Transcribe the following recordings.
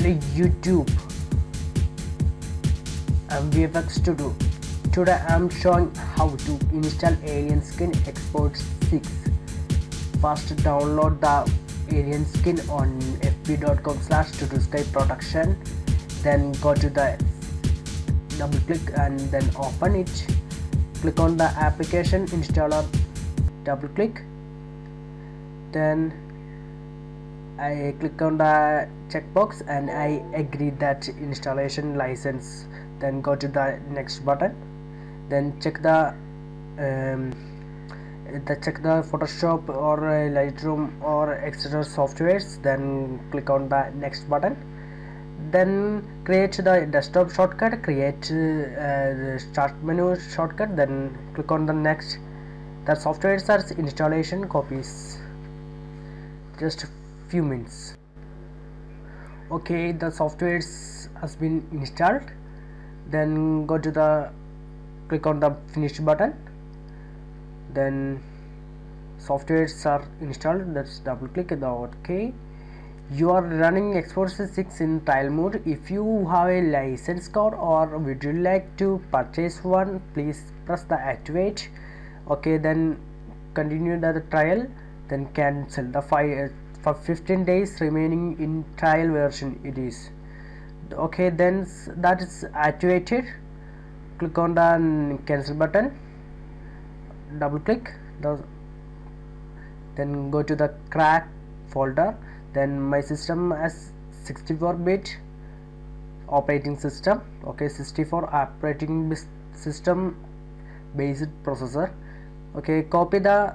Hello YouTube, I'm VFX Studio. Today I'm showing how to install Alien Skin Export 6. First download the Alien Skin on fb.com/TutuSkyProduction. Then go to the double click and then open it. Click on the application installer, double click. Then I click on the checkbox and I agree that installation license. Then go to the next button. Then check the Photoshop or Lightroom or extra softwares. Then click on the next button. Then create the desktop shortcut. Create the start menu shortcut. Then click on the next. The software search installation copies. Just few minutes. Okay, the software has been installed. Then go to the click on the finish button. Then softwares are installed. Let's double click the OK. You are running Export 6 in trial mode. If you have a license code or would you like to purchase one, please press the activate. Okay, then continue the trial. Then cancel the file. For 15 days remaining in trial version it is. Okay, then that is activated. Click on the cancel button, double click then go to the crack folder. Then my system has 64-bit operating system. Okay, 64 operating system based processor. Okay, copy the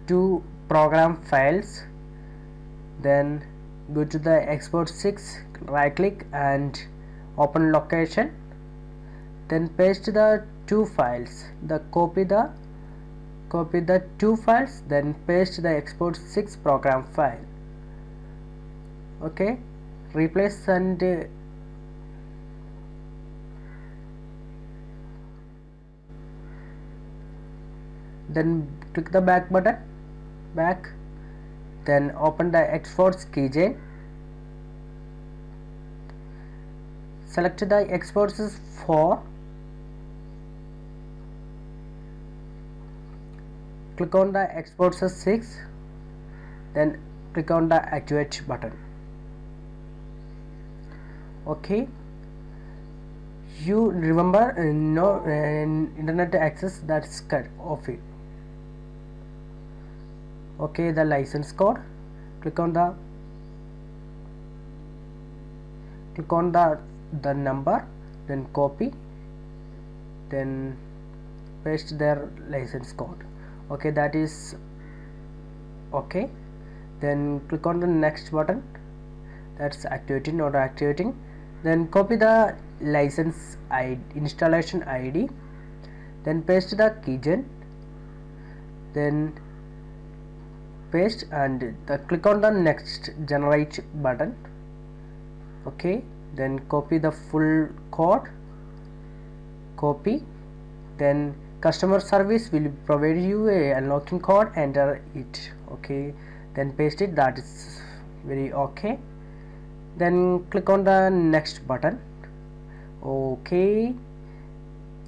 two program files. Then go to the Export 6, right click and open location. Then paste the two files. Copy the two files. Then paste the Export 6 program file. Okay, replace and then click the back button. Back. Then open the Exports keygen. Select the Exports 4. Click on the Exports 6. Then click on the activate button. Okay. You remember no internet access, that's cut off it. Okay, the license code. Click on the number. Then copy. Then paste their license code. Okay, that is okay. Then click on the next button. That's activating or activating. Then copy the license ID, installation ID. Then paste the keygen. Then paste and click on the next generate button. Okay, then copy the full code. Copy. Then customer service will provide you a unlocking code. Enter it. Okay, then paste it. That is very okay. Then click on the next button. Okay,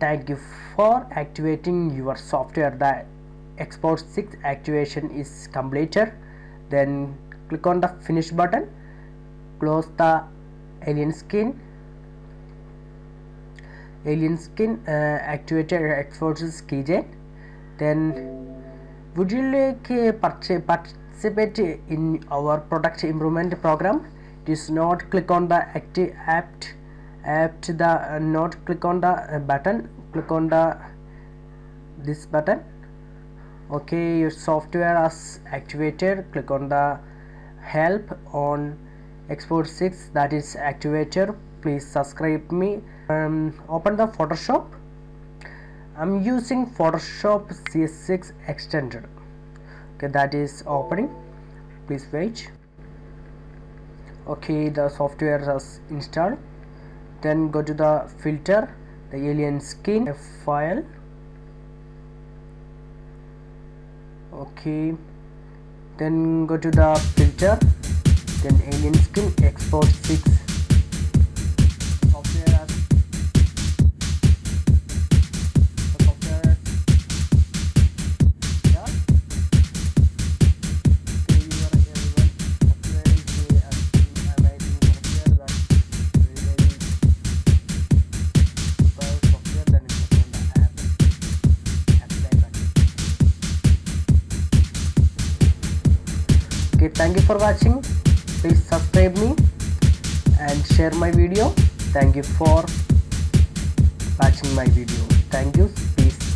thank you for activating your software. The Export 6 activation is completed. Then click on the finish button. Close the Alien Skin activated Export 6 keygen. Then would you like participate in our product improvement program? Just not click on the not click on the button. Click on this button. Okay, your software is activated. Click on the help on Export 6, that is activated. Please subscribe me. Open the Photoshop. I'm using Photoshop CS6 extended. Okay, that is opening. Please wait. Okay, the software is installed. Then go to the filter, the Alien Skin file. Okay, then go to the filter, then Alien Skin Export 6 Okay, thank you for watching. Please subscribe me and share my video. Thank you for watching my video. Thank you. Peace.